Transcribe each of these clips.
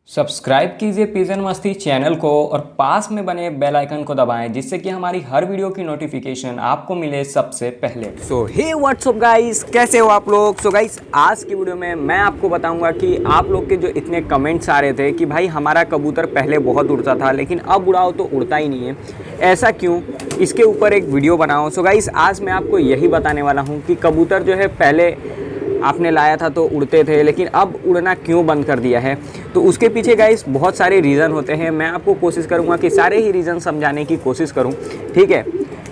Subscribe कीजिए pigeon मस्ती channel को और पास में बने बेल आइकन को दबाएं जिससे कि हमारी हर वीडियो की नोटिफिकेशन आपको मिले सबसे पहले। सो हे व्हाट्सअप गाइस, कैसे हो आप लोग। सो गाइस, आज की वीडियो में मैं आपको बताऊंगा कि आप लोग के जो इतने कमेंट्स आ रहे थे कि भाई हमारा कबूतर पहले बहुत उड़ता था लेकिन अब उड़ाओ तो उड़ता ही नहीं है, ऐसा क्यों, इसके ऊपर एक वीडियो बनाओ। सो गाइस, आज मैं आपको यही बताने वाला हूँ कि कबूतर जो है पहले आपने लाया था तो उड़ते थे लेकिन अब उड़ना क्यों बंद कर दिया है। तो उसके पीछे गाइस बहुत सारे रीज़न होते हैं। मैं आपको कोशिश करूंगा कि सारे ही रीज़न समझाने की कोशिश करूं, ठीक है।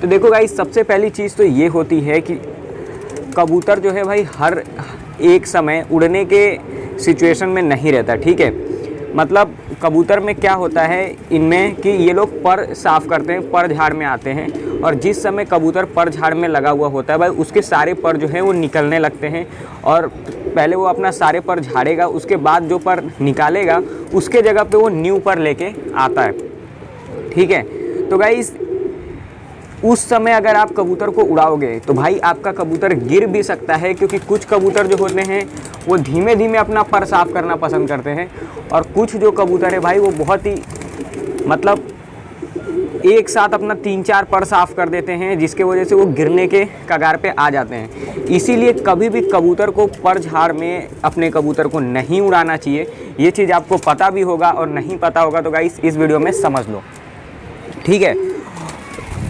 तो देखो गाइस, सबसे पहली चीज़ तो ये होती है कि कबूतर जो है भाई हर एक समय उड़ने के सिचुएशन में नहीं रहता, ठीक है। मतलब कबूतर में क्या होता है इनमें कि ये लोग पर साफ़ करते हैं, पर झाड़ में आते हैं और जिस समय कबूतर पर झाड़ में लगा हुआ होता है भाई उसके सारे पर जो है वो निकलने लगते हैं और पहले वो अपना सारे पर झाड़ेगा, उसके बाद जो पर निकालेगा उसके जगह पे वो न्यू पर लेके आता है, ठीक है। तो गाइस, उस समय अगर आप कबूतर को उड़ाओगे तो भाई आपका कबूतर गिर भी सकता है, क्योंकि कुछ कबूतर जो होते हैं वो धीमे धीमे अपना पर साफ़ करना पसंद करते हैं और कुछ जो कबूतर है भाई वो बहुत ही मतलब एक साथ अपना 3-4 पर साफ़ कर देते हैं, जिसके वजह से वो गिरने के कगार पे आ जाते हैं। इसीलिए कभी भी कबूतर को पर झाड़ में अपने कबूतर को नहीं उड़ाना चाहिए। ये चीज़ आपको पता भी होगा और नहीं पता होगा तो गाइस इस वीडियो में समझ लो, ठीक है।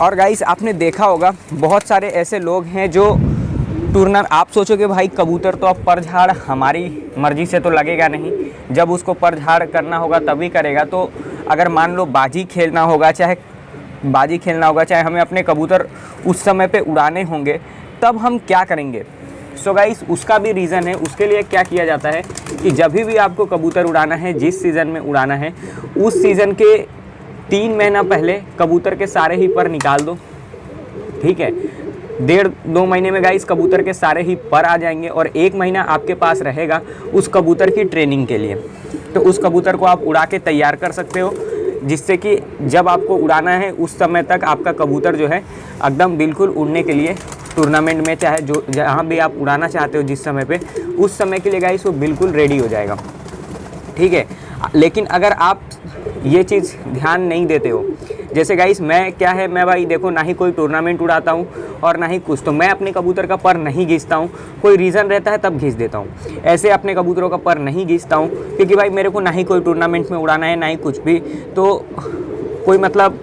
और गाइस, आपने देखा होगा बहुत सारे ऐसे लोग हैं जो आप सोचोगे भाई कबूतर तो अब पर झाड़ हमारी मर्ज़ी से तो लगेगा नहीं, जब उसको पर झाड़ करना होगा तभी करेगा। तो अगर मान लो बाजी खेलना होगा, चाहे हमें अपने कबूतर उस समय पे उड़ाने होंगे, तब हम क्या करेंगे। सो गाइस, उसका भी रीज़न है। उसके लिए क्या किया जाता है कि जब भी आपको कबूतर उड़ाना है, जिस सीज़न में उड़ाना है उस सीज़न के 3 महीना पहले कबूतर के सारे ही पर निकाल दो, ठीक है। 1.5-2 महीने में गाइस कबूतर के सारे ही पर आ जाएंगे और 1 महीना आपके पास रहेगा उस कबूतर की ट्रेनिंग के लिए। तो उस कबूतर को आप उड़ा के तैयार कर सकते हो, जिससे कि जब आपको उड़ाना है उस समय तक आपका कबूतर जो है एकदम बिल्कुल उड़ने के लिए टूर्नामेंट में, चाहे जो जहाँ भी आप उड़ाना चाहते हो जिस समय पे, उस समय के लिए गाइस वो बिल्कुल रेडी हो जाएगा, ठीक है। लेकिन अगर आप ये चीज़ ध्यान नहीं देते हो, जैसे गाइस मैं भाई देखो ना ही कोई टूर्नामेंट उड़ाता हूँ और ना ही कुछ, तो मैं अपने कबूतर का पर नहीं घिसता हूँ। कोई रीज़न रहता है तब घिस देता हूँ, ऐसे अपने कबूतरों का पर नहीं घिसता हूँ, क्योंकि भाई मेरे को ना ही कोई टूर्नामेंट में उड़ाना है ना ही कुछ भी, तो कोई मतलब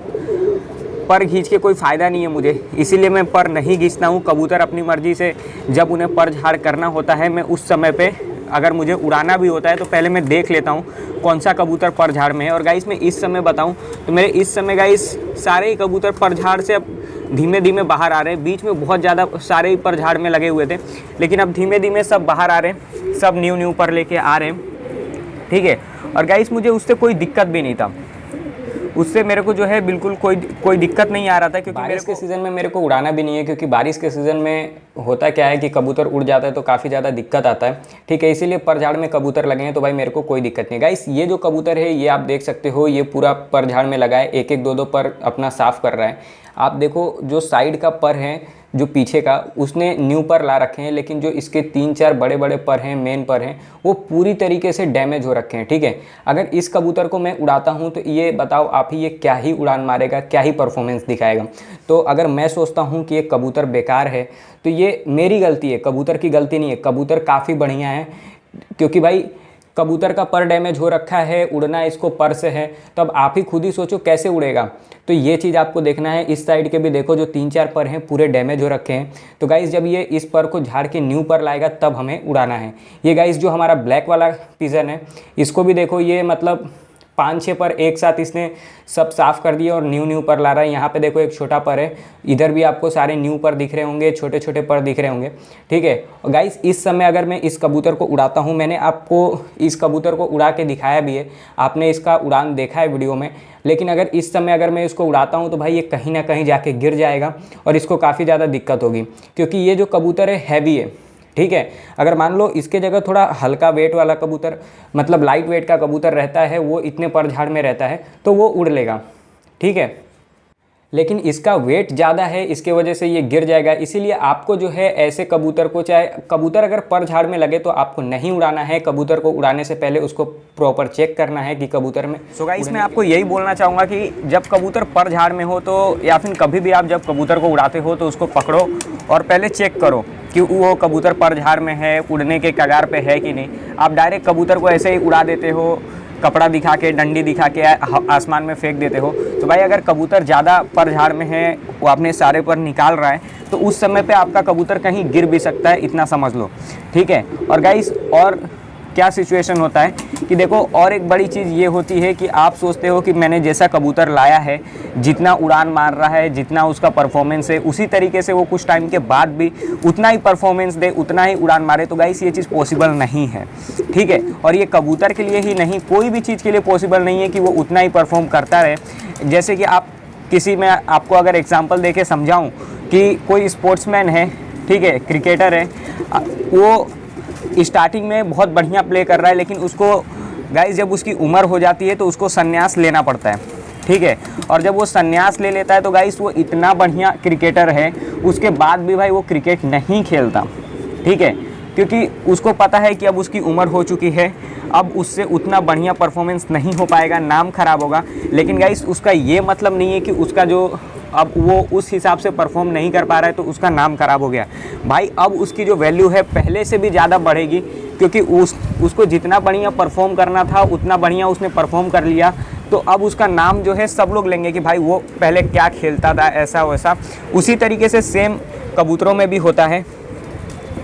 पर घींच के कोई फ़ायदा नहीं है मुझे, इसीलिए मैं पर नहीं घिसता हूँ। कबूतर अपनी मर्ज़ी से जब उन्हें पर झाड़ करना होता है, मैं उस समय पे अगर मुझे उड़ाना भी होता है तो पहले मैं देख लेता हूँ कौन सा कबूतर पर झाड़ में है। और गाइस, मैं इस समय बताऊँ तो मेरे इस समय गाइस सारे ही कबूतर पर झाड़ से अब धीमे धीमे बाहर आ रहे हैं। बीच में बहुत ज़्यादा सारे ही पर झाड़ में लगे हुए थे, लेकिन अब धीमे धीमे सब बाहर आ रहे हैं, सब न्यू पर लेके आ रहे हैं, ठीक है। और गाइस, मुझे उससे कोई दिक्कत भी नहीं था, उससे मेरे को जो है बिल्कुल कोई दिक्कत नहीं आ रहा था, क्योंकि बारिश के सीज़न में मेरे को उड़ाना भी नहीं है। क्योंकि बारिश के सीज़न में होता क्या है कि कबूतर उड़ जाता है तो काफ़ी ज़्यादा दिक्कत आता है, ठीक है। इसीलिए पर झाड़ में कबूतर लगे हैं तो भाई मेरे को कोई दिक्कत नहीं। गाइस, ये जो कबूतर है ये आप देख सकते हो, ये पूरा पर झाड़ में लगा है, 1-1 2-2 पर अपना साफ़ कर रहा है। आप देखो जो साइड का पर है, जो पीछे का, उसने न्यू पर ला रखे हैं, लेकिन जो इसके 3-4 बड़े बड़े पर हैं, मेन पर हैं, वो पूरी तरीके से डैमेज हो रखे हैं, ठीक है। अगर इस कबूतर को मैं उड़ाता हूं तो ये बताओ आप ही, ये क्या ही उड़ान मारेगा, क्या ही परफॉर्मेंस दिखाएगा। तो अगर मैं सोचता हूं कि ये कबूतर बेकार है तो ये मेरी गलती है, कबूतर की गलती नहीं है। कबूतर काफ़ी बढ़िया है, क्योंकि भाई कबूतर का पर डैमेज हो रखा है, उड़ना इसको पर से है, तो अब आप ही खुद ही सोचो कैसे उड़ेगा। तो ये चीज़ आपको देखना है। इस साइड के भी देखो, जो 3-4 पर हैं पूरे डैमेज हो रखे हैं। तो गाइस, जब ये इस पर को झाड़ के न्यू पर लाएगा तब हमें उड़ाना है। ये गाइस जो हमारा ब्लैक वाला पिजन है, इसको भी देखो, ये मतलब 5-6 पर एक साथ इसने सब साफ़ कर दिया और न्यू पर ला रहा है। यहाँ पे देखो एक छोटा पर है, इधर भी आपको सारे न्यू पर दिख रहे होंगे, छोटे छोटे पर दिख रहे होंगे, ठीक है। और गाइस, इस समय अगर मैं इस कबूतर को उड़ाता हूँ, मैंने आपको इस कबूतर को उड़ा के दिखाया भी है, आपने इसका उड़ान देखा है वीडियो में, लेकिन अगर इस समय अगर मैं इसको उड़ाता हूँ तो भाई ये कहीं ना कहीं जाके गिर जाएगा और इसको काफ़ी ज़्यादा दिक्कत होगी, क्योंकि ये जो कबूतर है हैवी है, ठीक है। अगर मान लो इसके जगह थोड़ा हल्का वेट वाला कबूतर, मतलब लाइट वेट का कबूतर रहता है, वो इतने पर झाड़ में रहता है तो वो उड़ लेगा, ठीक है। लेकिन इसका वेट ज़्यादा है, इसके वजह से ये गिर जाएगा। इसीलिए आपको जो है ऐसे कबूतर को, चाहे कबूतर अगर पर झाड़ में लगे तो आपको नहीं उड़ाना है। कबूतर को उड़ाने से पहले उसको प्रॉपर चेक करना है कि कबूतर में। सो गाइस, मैं आपको यही बोलना चाहूँगा कि जब कबूतर पर झाड़ में हो तो, या फिर कभी भी आप जब कबूतर को उड़ाते हो तो उसको पकड़ो और पहले चेक करो कि वो कबूतर पर झाड़ में है, उड़ने के कगार पे है कि नहीं। आप डायरेक्ट कबूतर को ऐसे ही उड़ा देते हो, कपड़ा दिखा के, डंडी दिखा के आसमान में फेंक देते हो, तो भाई अगर कबूतर ज़्यादा पर झाड़ में है, वो अपने सारे पर निकाल रहा है, तो उस समय पे आपका कबूतर कहीं गिर भी सकता है, इतना समझ लो, ठीक है। और गाइस, और क्या सिचुएशन होता है कि देखो, और एक बड़ी चीज़ ये होती है कि आप सोचते हो कि मैंने जैसा कबूतर लाया है, जितना उड़ान मार रहा है, जितना उसका परफॉर्मेंस है, उसी तरीके से वो कुछ टाइम के बाद भी उतना ही परफॉर्मेंस दे, उतना ही उड़ान मारे। तो गाइस, ये चीज़ पॉसिबल नहीं है, ठीक है। और ये कबूतर के लिए ही नहीं, कोई भी चीज़ के लिए पॉसिबल नहीं है कि वो उतना ही परफॉर्म करता रहे। जैसे कि आप किसी में, आपको अगर एग्जाम्पल दे के समझाऊँ कि कोई स्पोर्ट्समैन है, ठीक है, क्रिकेटर है, वो स्टार्टिंग में बहुत बढ़िया प्ले कर रहा है, लेकिन उसको गाइस जब उसकी उम्र हो जाती है तो उसको संन्यास लेना पड़ता है, ठीक है। और जब वो संन्यास ले लेता है तो गाइस वो इतना बढ़िया क्रिकेटर है, उसके बाद भी भाई वो क्रिकेट नहीं खेलता, ठीक है, क्योंकि उसको पता है कि अब उसकी उम्र हो चुकी है, अब उससे उतना बढ़िया परफॉर्मेंस नहीं हो पाएगा, नाम खराब होगा। लेकिन गाइस, उसका ये मतलब नहीं है कि उसका जो अब वो उस हिसाब से परफॉर्म नहीं कर पा रहा है तो उसका नाम खराब हो गया। भाई अब उसकी जो वैल्यू है पहले से भी ज़्यादा बढ़ेगी, क्योंकि उसको जितना बढ़िया परफॉर्म करना था उतना बढ़िया उसने परफॉर्म कर लिया। तो अब उसका नाम जो है सब लोग लेंगे कि भाई वो पहले क्या खेलता था, ऐसा वैसा। उसी तरीके से सेम कबूतरों में भी होता है,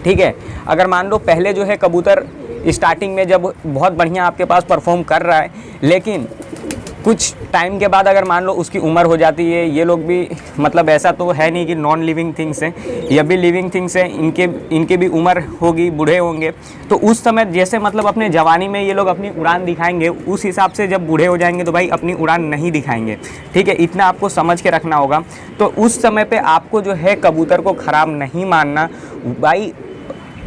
ठीक है। अगर मान लो पहले जो है कबूतर स्टार्टिंग में जब बहुत बढ़िया आपके पास परफॉर्म कर रहा है, लेकिन कुछ टाइम के बाद अगर मान लो उसकी उम्र हो जाती है, ये लोग भी मतलब ऐसा तो है नहीं कि नॉन लिविंग थिंग्स हैं, ये भी लिविंग थिंग्स हैं, इनके भी उम्र होगी, बूढ़े होंगे। तो उस समय जैसे मतलब अपने जवानी में ये लोग अपनी उड़ान दिखाएंगे, उस हिसाब से जब बूढ़े हो जाएंगे तो भाई अपनी उड़ान नहीं दिखाएंगे, ठीक है। इतना आपको समझ के रखना होगा। तो उस समय पर आपको जो है कबूतर को ख़राब नहीं मानना भाई।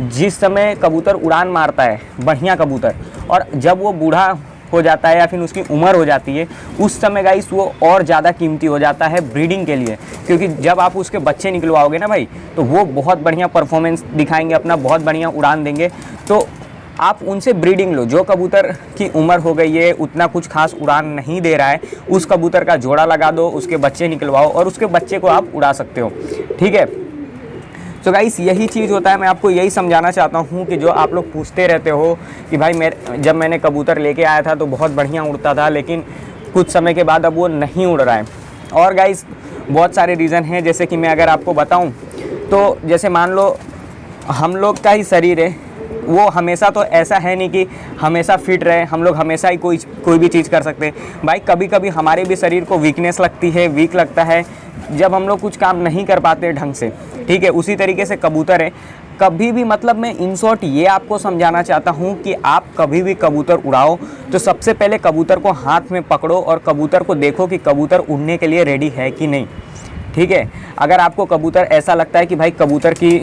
जिस समय कबूतर उड़ान मारता है बढ़िया कबूतर, और जब वो बूढ़ा हो जाता है या फिर उसकी उम्र हो जाती है, उस समय गाइस वो और ज़्यादा कीमती हो जाता है ब्रीडिंग के लिए। क्योंकि जब आप उसके बच्चे निकलवाओगे ना भाई, तो वो बहुत बढ़िया परफॉर्मेंस दिखाएंगे, अपना बहुत बढ़िया उड़ान देंगे। तो आप उनसे ब्रीडिंग लो। जो कबूतर की उम्र हो गई है, उतना कुछ खास उड़ान नहीं दे रहा है, उस कबूतर का जोड़ा लगा दो, उसके बच्चे निकलवाओ और उसके बच्चे को आप उड़ा सकते हो, ठीक है। तो गाइस, यही चीज़ होता है। मैं आपको यही समझाना चाहता हूँ कि जो आप लोग पूछते रहते हो कि भाई जब मैंने कबूतर लेके आया था तो बहुत बढ़िया उड़ता था, लेकिन कुछ समय के बाद अब वो नहीं उड़ रहा है। और गाइस, बहुत सारे रीज़न हैं। जैसे कि मैं अगर आपको बताऊँ तो जैसे मान लो हम लोग का ही शरीर है, वो हमेशा तो ऐसा है नहीं कि हमेशा फिट रहे, हम लोग हमेशा ही कोई भी चीज़ कर सकते हैं भाई। कभी कभी हमारे भी शरीर को वीकनेस लगती है, वीक लगता है, जब हम लोग कुछ काम नहीं कर पाते ढंग से, ठीक है। उसी तरीके से कबूतर है। कभी भी मतलब मैं इन शॉर्ट ये आपको समझाना चाहता हूँ कि आप कभी भी कबूतर उड़ाओ तो सबसे पहले कबूतर को हाथ में पकड़ो और कबूतर को देखो कि कबूतर उड़ने के लिए रेडी है कि नहीं, ठीक है। अगर आपको कबूतर ऐसा लगता है कि भाई कबूतर की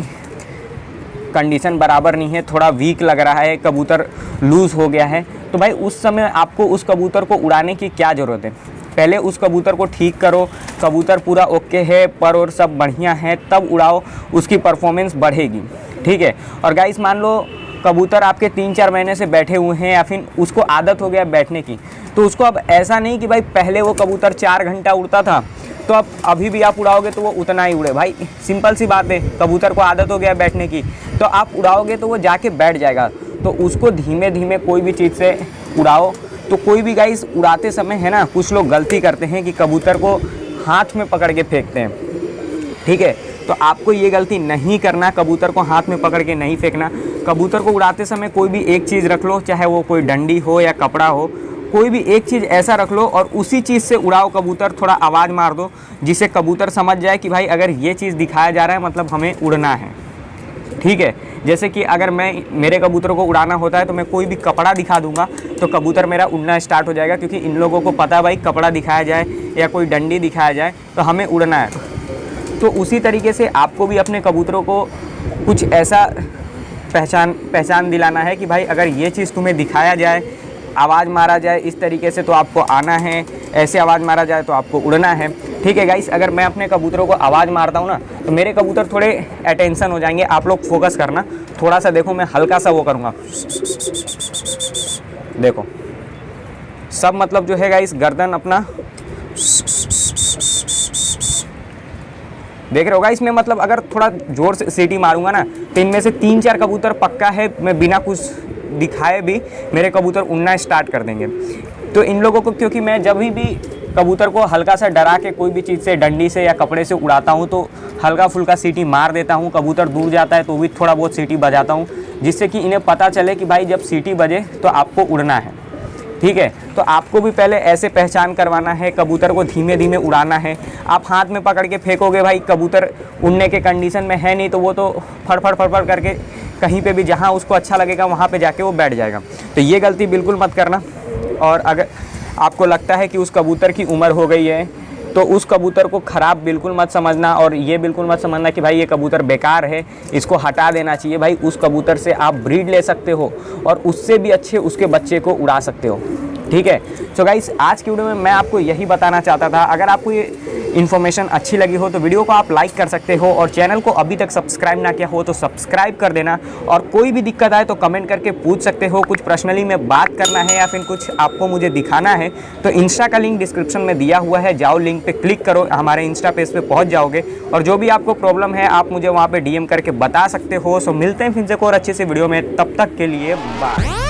कंडीशन बराबर नहीं है, थोड़ा वीक लग रहा है, कबूतर लूज़ हो गया है, तो भाई उस समय आपको उस कबूतर को उड़ाने की क्या ज़रूरत है। पहले उस कबूतर को ठीक करो, कबूतर पूरा ओके है, पर और सब बढ़िया है, तब उड़ाओ, उसकी परफॉर्मेंस बढ़ेगी, ठीक है। और गाइस, मान लो कबूतर आपके 3-4 महीने से बैठे हुए हैं या फिर उसको आदत हो गया बैठने की, तो उसको अब ऐसा नहीं कि भाई पहले वो कबूतर 4 घंटा उड़ता था तो अब अभी भी आप उड़ाओगे तो वो उतना ही उड़े। भाई सिंपल सी बात है, कबूतर को आदत हो गया बैठने की, तो आप उड़ाओगे तो वो जाके बैठ जाएगा। तो उसको धीमे धीमे कोई भी चीज़ से उड़ाओ। तो कोई भी गाइस उड़ाते समय है ना, कुछ लोग गलती करते हैं कि कबूतर को हाथ में पकड़ के फेंकते हैं, ठीक है। तो आपको ये गलती नहीं करना, कबूतर को हाथ में पकड़ के नहीं फेंकना। कबूतर को उड़ाते समय कोई भी एक चीज़ रख लो, चाहे वो कोई डंडी हो या कपड़ा हो, कोई भी एक चीज़ ऐसा रख लो और उसी चीज़ से उड़ाओ कबूतर। थोड़ा आवाज़ मार दो जिससे कबूतर समझ जाए कि भाई अगर ये चीज़ दिखाया जा रहा है मतलब हमें उड़ना है, ठीक है। जैसे कि अगर मेरे कबूतर को उड़ाना होता है तो मैं कोई भी कपड़ा दिखा दूंगा तो कबूतर मेरा उड़ना स्टार्ट हो जाएगा, क्योंकि इन लोगों को पता है भाई कपड़ा दिखाया जाए या कोई डंडी दिखाया जाए तो हमें उड़ना है। तो उसी तरीके से आपको भी अपने कबूतरों को कुछ ऐसा पहचान दिलाना है कि भाई अगर ये चीज़ तुम्हें दिखाया जाए, आवाज़ मारा जाए इस तरीके से, तो आपको आना है। ऐसे आवाज़ मारा जाए तो आपको उड़ना है। ठीक है गाइस, अगर मैं अपने कबूतरों को आवाज़ मारता हूँ ना तो मेरे कबूतर थोड़े अटेंशन हो जाएंगे। आप लोग फोकस करना थोड़ा सा, देखो मैं हल्का सा वो करूँगा, देखो सब मतलब जो है गाइस गर्दन अपना देख रहे होगा। इसमें मतलब अगर थोड़ा जोर से सीटी मारूंगा ना तो इनमें से 3-4 कबूतर पक्का है मैं बिना कुछ दिखाए भी मेरे कबूतर उड़ना स्टार्ट कर देंगे। तो इन लोगों को, क्योंकि मैं जब भी कबूतर को हल्का सा डरा के कोई भी चीज़ से, डंडी से या कपड़े से उड़ाता हूँ तो हल्का फुल्का सीटी मार देता हूँ। कबूतर दूर जाता है तो भी थोड़ा बहुत सीटी बजाता हूँ, जिससे कि इन्हें पता चले कि भाई जब सीटी बजे तो आपको उड़ना है। ठीक है, तो आपको भी पहले ऐसे पहचान करवाना है, कबूतर को धीमे धीमे उड़ाना है। आप हाथ में पकड़ के फेंकोगे भाई, कबूतर उड़ने के कंडीशन में है नहीं तो वो तो फड़फड़ फड़फड़ करके कहीं पे भी जहाँ उसको अच्छा लगेगा वहाँ पे जाके वो बैठ जाएगा। तो ये गलती बिल्कुल मत करना। और अगर आपको लगता है कि उस कबूतर की उम्र हो गई है तो उस कबूतर को ख़राब बिल्कुल मत समझना, और ये बिल्कुल मत समझना कि भाई ये कबूतर बेकार है, इसको हटा देना चाहिए। भाई उस कबूतर से आप ब्रीड ले सकते हो और उससे भी अच्छे उसके बच्चे को उड़ा सकते हो। ठीक है, सो गाइस आज की वीडियो में मैं आपको यही बताना चाहता था। अगर आपको ये इन्फॉर्मेशन अच्छी लगी हो तो वीडियो को आप लाइक कर सकते हो, और चैनल को अभी तक सब्सक्राइब ना किया हो तो सब्सक्राइब कर देना। और कोई भी दिक्कत आए तो कमेंट करके पूछ सकते हो, कुछ पर्सनली में बात करना है या फिर कुछ आपको मुझे दिखाना है तो इंस्टा का लिंक डिस्क्रिप्शन में दिया हुआ है, जाओ लिंक पे क्लिक करो, हमारे इंस्टा पेज पे पहुंच जाओगे। और जो भी आपको प्रॉब्लम है आप मुझे वहाँ पे DM करके बता सकते हो। सो मिलते हैं फिर से और अच्छे से वीडियो में, तब तक के लिए बाय।